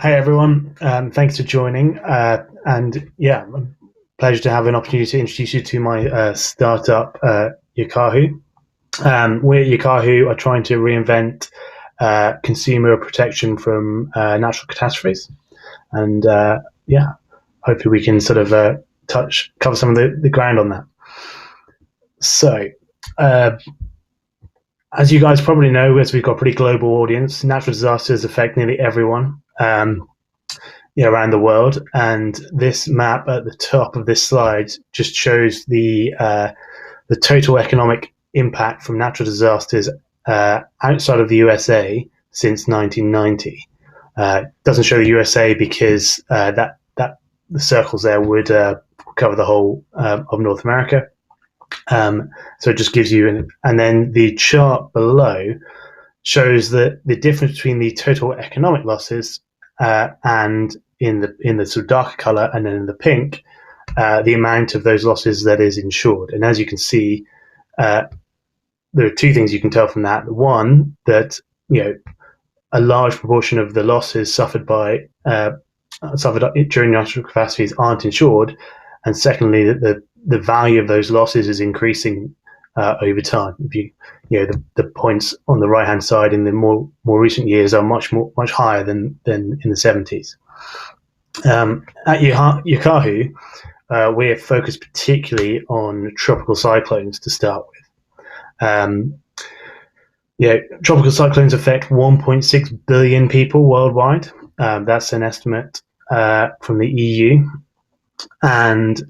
Hey everyone, thanks for joining. And yeah, pleasure to have an opportunity to introduce you to my startup, Yakahu. We at Yakahu are trying to reinvent consumer protection from natural catastrophes. And yeah, hopefully we can sort of cover some of the ground on that. So, uh, as you guys probably know, as we've got a pretty global audience, natural disasters affect nearly everyone. Around the world. And this map at the top of this slide just shows the total economic impact from natural disasters outside of the USA since 1990. Doesn't show the USA because that the circles there would cover the whole of North America. So it just gives you and then the chart below shows that the difference between the total economic losses and in the sort of darker color and then in the pink, the amount of those losses that is insured. And as you can see, there are two things you can tell from that. One, that a large proportion of the losses suffered during natural catastrophes aren't insured, and secondly, that the value of those losses is increasing over time. If the points on the right hand side in the more recent years are much higher than in the 70s. At Yakahu, we're focused particularly on tropical cyclones to start with. Tropical cyclones affect 1.6 billion people worldwide. That's an estimate from the EU, and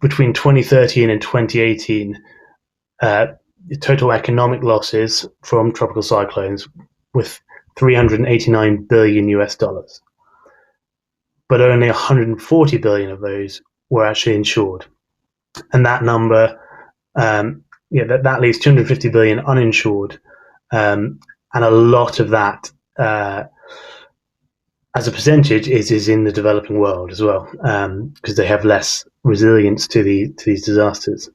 between 2013 and 2018, the total economic losses from tropical cyclones with 389 billion US dollars, but only 140 billion of those were actually insured, and that number, that leaves 250 billion uninsured, and a lot of that, as a percentage, is in the developing world as well, because they have less resilience to these disasters.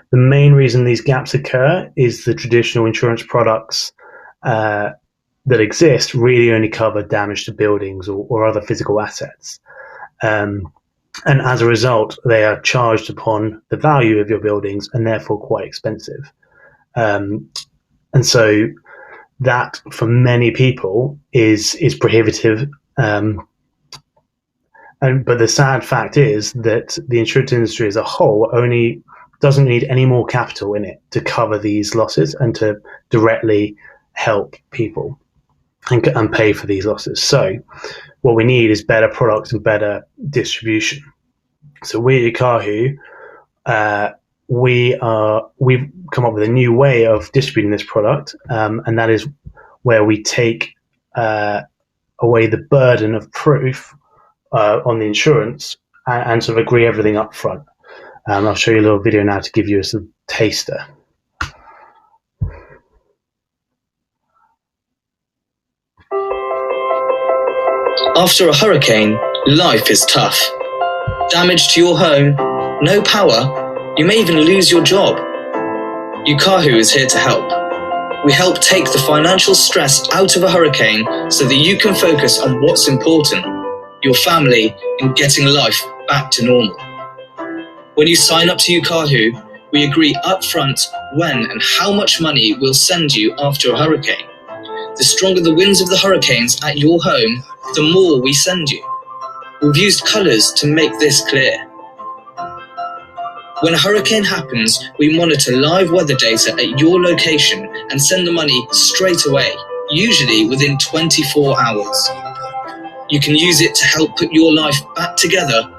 The main reason these gaps occur is the traditional insurance products that exist really only cover damage to buildings or other physical assets. And as a result, they are charged upon the value of your buildings and therefore quite expensive. And so that, for many people, is prohibitive. But the sad fact is that the insurance industry as a whole only doesn't need any more capital in it to cover these losses and to directly help people and pay for these losses. So what we need is better products and better distribution. So we at Yakahu, we've come up with a new way of distributing this product, and that is where we take away the burden of proof on the insurance and sort of agree everything up front. I'll show you a little video now to give you a sort of taster. After a hurricane, life is tough. Damage to your home, no power, you may even lose your job. Yakahu is here to help. We help take the financial stress out of a hurricane so that you can focus on what's important, your family, and getting life back to normal. When you sign up to Yakahu, we agree upfront when and how much money we'll send you after a hurricane. The stronger the winds of the hurricanes at your home, the more we send you. We've used colours to make this clear. When a hurricane happens, we monitor live weather data at your location and send the money straight away, usually within 24 hours. You can use it to help put your life back together.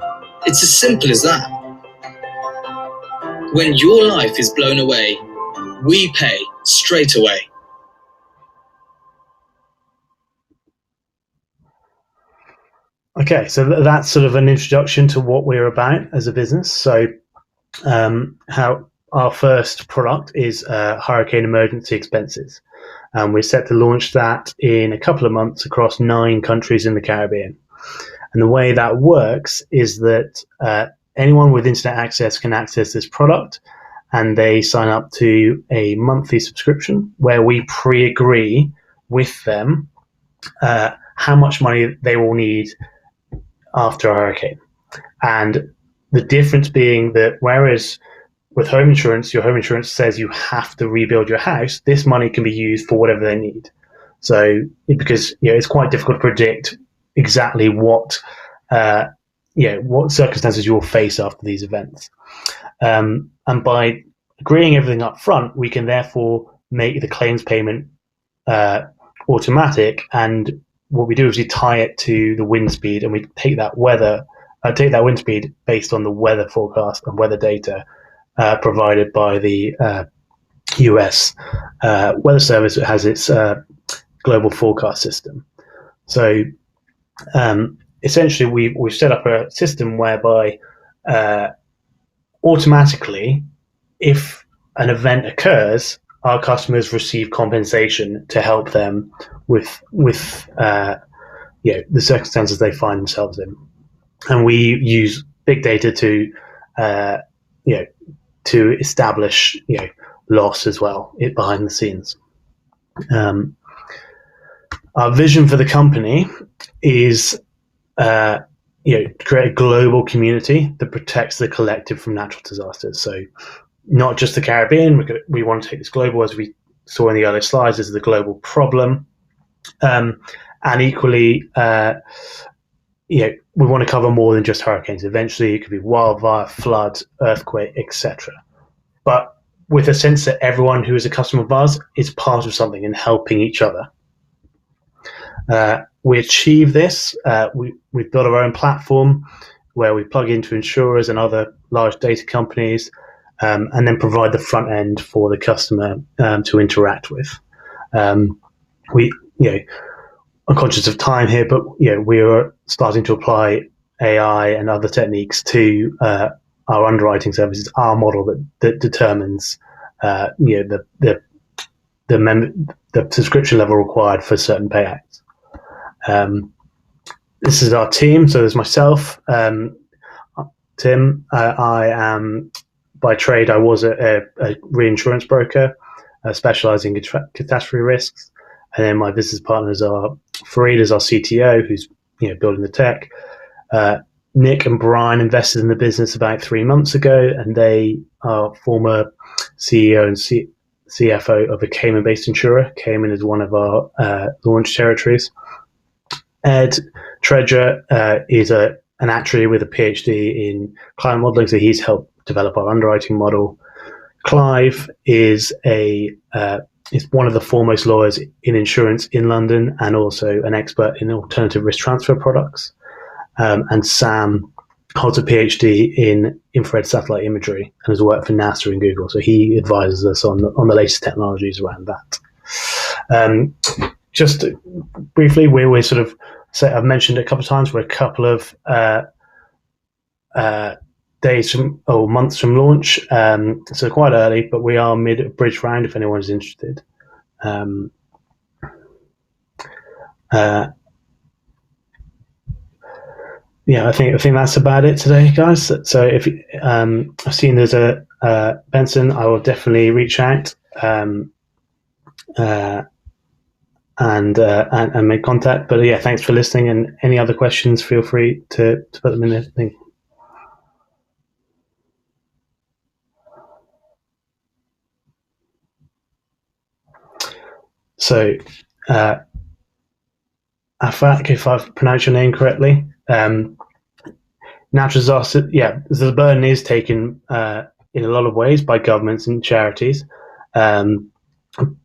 It's as simple as that. When your life is blown away, we pay straight away. Okay, so that's sort of an introduction to what we're about as a business. So how our first product is hurricane emergency expenses. We're set to launch that in a couple of months across 9 countries in the Caribbean. And the way that works is that anyone with internet access can access this product, and they sign up to a monthly subscription where we pre-agree with them how much money they will need after a hurricane. And the difference being that whereas with home insurance, your home insurance says you have to rebuild your house, this money can be used for whatever they need. So because it's quite difficult to predict exactly what what circumstances you'll face after these events. And by agreeing everything up front, we can therefore make the claims payment automatic. And what we do is we tie it to the wind speed, and we take that wind speed based on the weather forecast and weather data provided by the US Weather Service. It has its global forecast system. So essentially, we've set up a system whereby automatically, if an event occurs, our customers receive compensation to help them with the circumstances they find themselves in, and we use big data to to establish loss as well behind the scenes. Our vision for the company is to create a global community that protects the collective from natural disasters. So not just the Caribbean. We want to take this global, as we saw in the earlier slides, as the global problem. And equally, we want to cover more than just hurricanes. Eventually, it could be wildfire, flood, earthquake, etc. But with a sense that everyone who is a customer of ours is part of something and helping each other. We achieve this. We've built our own platform where we plug into insurers and other large data companies, and then provide the front end for the customer to interact with. I'm conscious of time here, but we are starting to apply AI and other techniques to our underwriting services, our model that determines the subscription level required for certain payouts. This is our team. So there's myself, Tim. I am, by trade, I was a reinsurance broker specializing in catastrophe risks. And then my business partners are Fareed is our CTO, who's building the tech. Nick and Brian invested in the business about 3 months ago, and they are former CEO and CFO of a Cayman-based insurer. Cayman is one of our launch territories. Ed Treasure is an actuary with a PhD in climate modeling, so he's helped develop our underwriting model. Clive is one of the foremost lawyers in insurance in London, and also an expert in alternative risk transfer products. And Sam holds a PhD in infrared satellite imagery and has worked for NASA and Google, so he advises us on the latest technologies around that. Just briefly, we're sort of, I've mentioned a couple of times, we're a couple of days or months from launch, so quite early, but we are mid-bridge round if anyone's interested. I think that's about it today, guys. So if I've seen there's a Benson, I will definitely reach out and make contact. But thanks for listening. And any other questions, feel free to put them in the thing. So, Afak, if I've pronounced your name correctly, natural disaster, the burden is taken in a lot of ways by governments and charities. But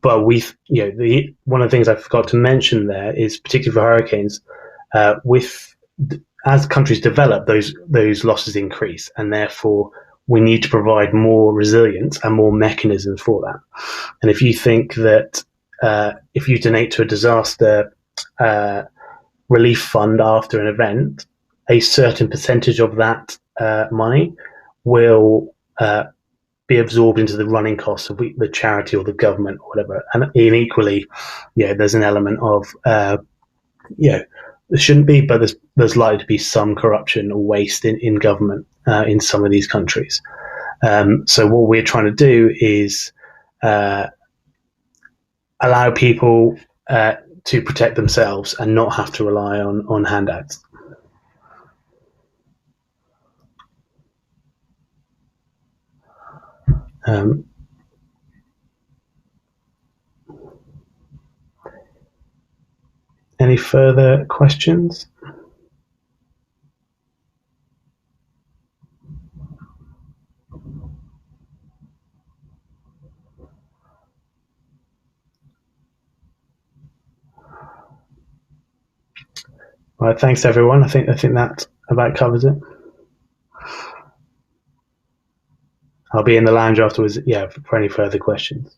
one of the things I forgot to mention there is, particularly for hurricanes, as countries develop, those losses increase, and therefore we need to provide more resilience and more mechanisms for that. And if you think that if you donate to a disaster relief fund after an event, a certain percentage of that money will be absorbed into the running costs of the charity or the government or whatever. And equally, there's an element of, there shouldn't be, but there's likely to be some corruption or waste in government in some of these countries. So what we're trying to do is allow people to protect themselves and not have to rely on handouts. Any further questions? All right, thanks everyone. I think that about covers it. I'll be in the lounge afterwards, yeah, for any further questions.